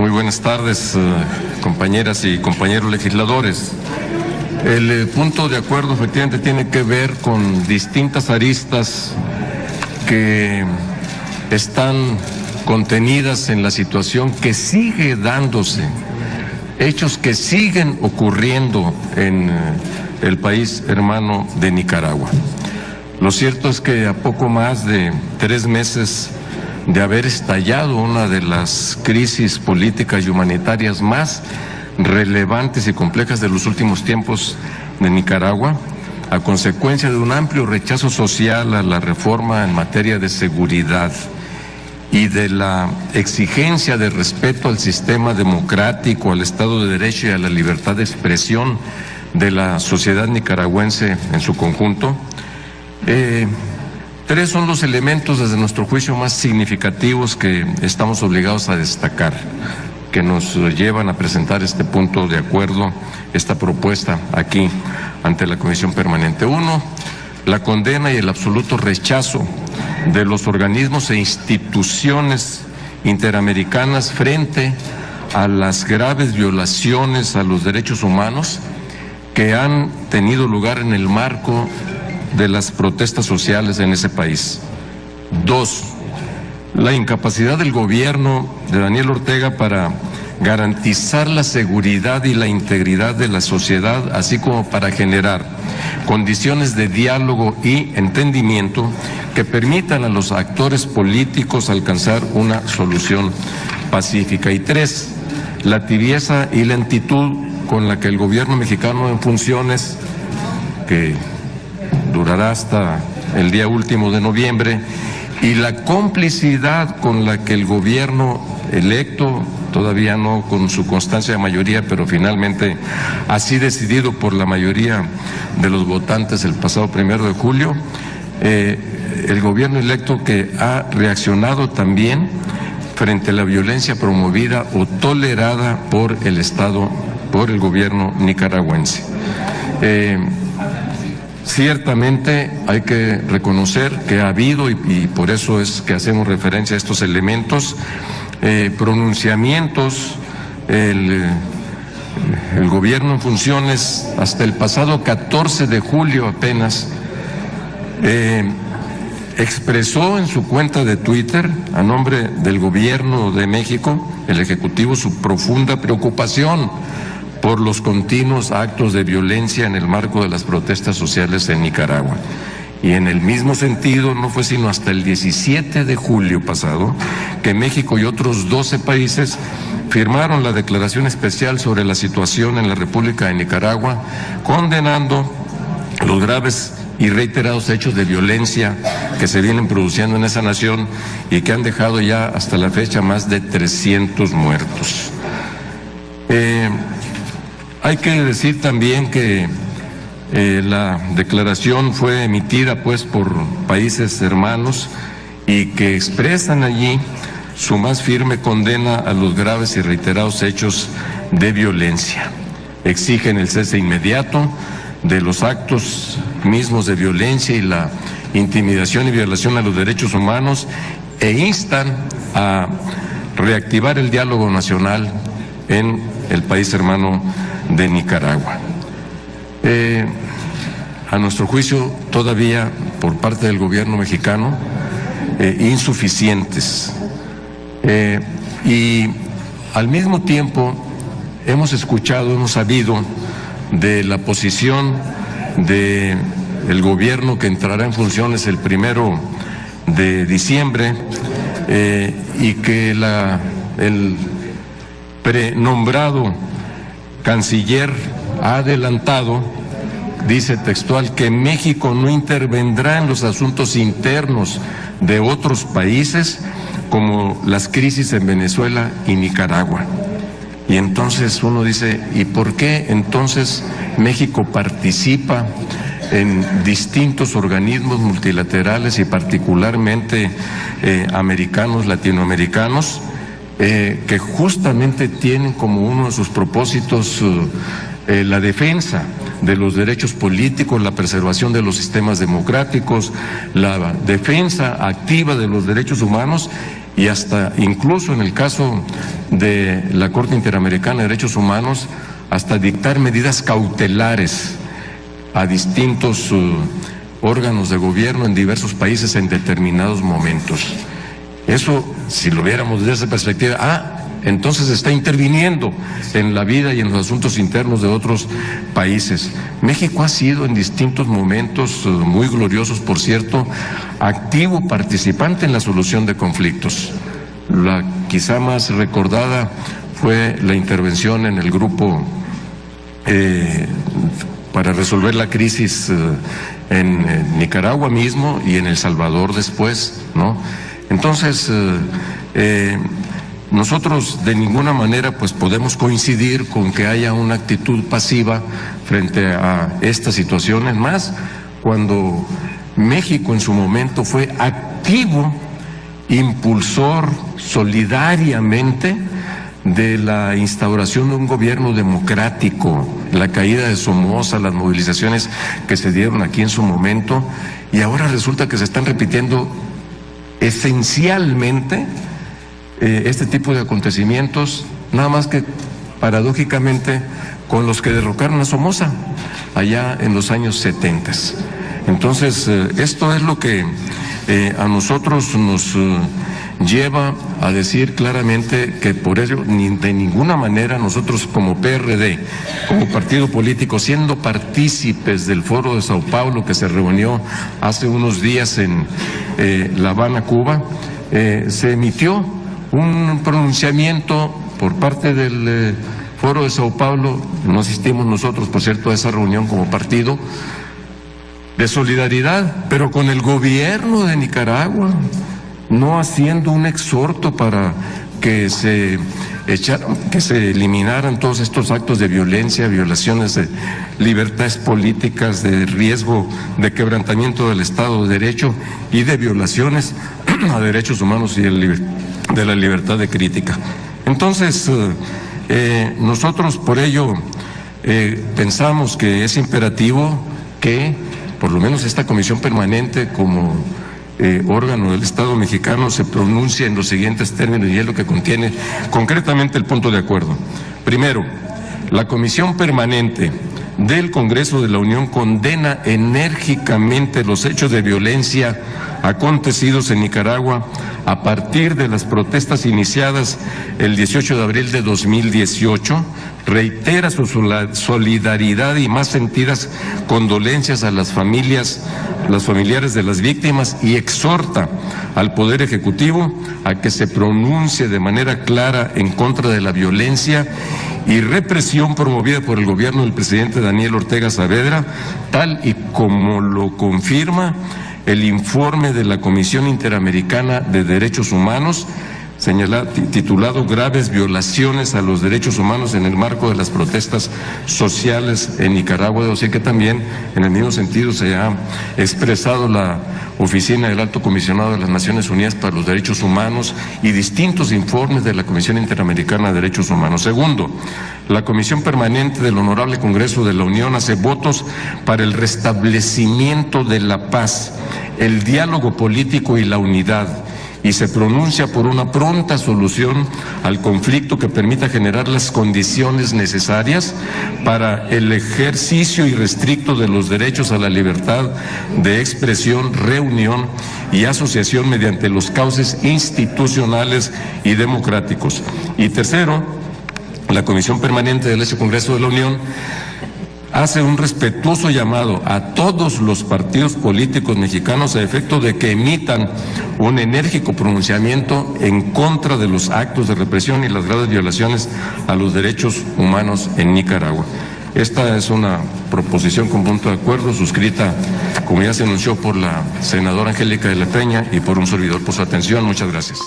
Muy buenas tardes, compañeras y compañeros legisladores. El punto de acuerdo efectivamente tiene que ver con distintas aristas que están contenidas en la situación que sigue dándose, hechos que siguen ocurriendo en el país hermano de Nicaragua. Lo cierto es que a poco más de 3 meses de haber estallado una de las crisis políticas y humanitarias más relevantes y complejas de los últimos tiempos de Nicaragua, a consecuencia de un amplio rechazo social a la reforma en materia de seguridad y de la exigencia de respeto al sistema democrático, al Estado de Derecho y a la libertad de expresión de la sociedad nicaragüense en su conjunto, 3 son los elementos desde nuestro juicio más significativos que estamos obligados a destacar, que nos llevan a presentar este punto de acuerdo, esta propuesta aquí ante la Comisión Permanente. 1, la condena y el absoluto rechazo de los organismos e instituciones interamericanas frente a las graves violaciones a los derechos humanos que han tenido lugar en el marco de las protestas sociales en ese país. 2, la incapacidad del gobierno de Daniel Ortega para garantizar la seguridad y la integridad de la sociedad, así como para generar condiciones de diálogo y entendimiento que permitan a los actores políticos alcanzar una solución pacífica. Y 3, la tibieza y lentitud con la que el gobierno mexicano en funciones, que durará hasta el día último de noviembre, y la complicidad con la que el gobierno electo, todavía no con su constancia de mayoría, pero finalmente así decidido por la mayoría de los votantes el pasado 1 de julio, el gobierno electo que ha reaccionado también frente a la violencia promovida o tolerada por el Estado, por el gobierno nicaragüense. Ciertamente hay que reconocer que ha habido, y por eso es que hacemos referencia a estos elementos, pronunciamientos. El gobierno en funciones hasta el pasado 14 de julio apenas expresó en su cuenta de Twitter, a nombre del gobierno de México, el Ejecutivo, su profunda preocupación por los continuos actos de violencia en el marco de las protestas sociales en Nicaragua. Y en el mismo sentido, no fue sino hasta el 17 de julio pasado que México y otros 12 países firmaron la Declaración Especial sobre la situación en la República de Nicaragua, condenando los graves y reiterados hechos de violencia que se vienen produciendo en esa nación y que han dejado ya hasta la fecha más de 300 muertos. Hay que decir también que la declaración fue emitida pues por países hermanos y que expresan allí su más firme condena a los graves y reiterados hechos de violencia. Exigen el cese inmediato de los actos mismos de violencia y la intimidación y violación a los derechos humanos e instan a reactivar el diálogo nacional en el país hermano de Nicaragua. A nuestro juicio, todavía por parte del gobierno mexicano, insuficientes. Y al mismo tiempo hemos escuchado, hemos sabido de la posición del gobierno que entrará en funciones el 1 de diciembre y que el prenombrado canciller ha adelantado, dice textual, que México no intervendrá en los asuntos internos de otros países como las crisis en Venezuela y Nicaragua. Y entonces uno dice, ¿y por qué entonces México participa en distintos organismos multilaterales y particularmente americanos, latinoamericanos, que justamente tienen como uno de sus propósitos la defensa de los derechos políticos, la preservación de los sistemas democráticos, la defensa activa de los derechos humanos y hasta incluso en el caso de la Corte Interamericana de Derechos Humanos, hasta dictar medidas cautelares a distintos órganos de gobierno en diversos países en determinados momentos. Eso, si lo viéramos desde esa perspectiva, entonces está interviniendo en la vida y en los asuntos internos de otros países. México ha sido en distintos momentos, muy gloriosos por cierto, activo participante en la solución de conflictos. La quizá más recordada fue la intervención en el grupo para resolver la crisis en Nicaragua mismo y en El Salvador después, ¿no? Entonces, nosotros de ninguna manera pues podemos coincidir con que haya una actitud pasiva frente a estas situaciones, más cuando México en su momento fue activo, impulsor solidariamente de la instauración de un gobierno democrático, la caída de Somoza, las movilizaciones que se dieron aquí en su momento, y ahora resulta que se están repitiendo esencialmente este tipo de acontecimientos, nada más que paradójicamente con los que derrocaron a Somoza allá en los años 70. Entonces, esto es lo que a nosotros nos lleva a decir claramente que por ello de ninguna manera nosotros como PRD, como partido político, siendo partícipes del Foro de Sao Paulo que se reunió hace unos días en La Habana, Cuba, se emitió un pronunciamiento por parte del Foro de Sao Paulo, no asistimos nosotros, por cierto, a esa reunión como partido, de solidaridad, pero con el gobierno de Nicaragua, no haciendo un exhorto para que se eliminaran todos estos actos de violencia, violaciones de libertades políticas, de riesgo de quebrantamiento del Estado de Derecho y de violaciones a derechos humanos y de la libertad de crítica. Entonces, nosotros por ello pensamos que es imperativo que por lo menos esta comisión permanente como órgano del Estado mexicano se pronuncie en los siguientes términos, y es lo que contiene concretamente el punto de acuerdo. Primero, la comisión permanente del Congreso de la Unión condena enérgicamente los hechos de violencia acontecidos en Nicaragua a partir de las protestas iniciadas el 18 de abril de 2018, reitera su solidaridad y más sentidas condolencias a las familiares de las víctimas y exhorta al Poder Ejecutivo a que se pronuncie de manera clara en contra de la violencia y represión promovida por el gobierno del presidente Daniel Ortega Saavedra, tal y como lo confirma el informe de la Comisión Interamericana de Derechos Humanos, titulado Graves violaciones a los derechos humanos en el marco de las protestas sociales en Nicaragua. Debo decir que también en el mismo sentido se ha expresado la Oficina del Alto Comisionado de las Naciones Unidas para los Derechos Humanos y distintos informes de la Comisión Interamericana de Derechos Humanos. Segundo, la Comisión Permanente del Honorable Congreso de la Unión hace votos para el restablecimiento de la paz, el diálogo político y la unidad, y se pronuncia por una pronta solución al conflicto que permita generar las condiciones necesarias para el ejercicio irrestricto de los derechos a la libertad de expresión, reunión y asociación mediante los cauces institucionales y democráticos. Y tercero, la Comisión Permanente del Congreso de la Unión hace un respetuoso llamado a todos los partidos políticos mexicanos a efecto de que emitan un enérgico pronunciamiento en contra de los actos de represión y las graves violaciones a los derechos humanos en Nicaragua. Esta es una proposición con punto de acuerdo suscrita, como ya se anunció, por la senadora Angélica de la Peña y por un servidor por su atención. Muchas gracias.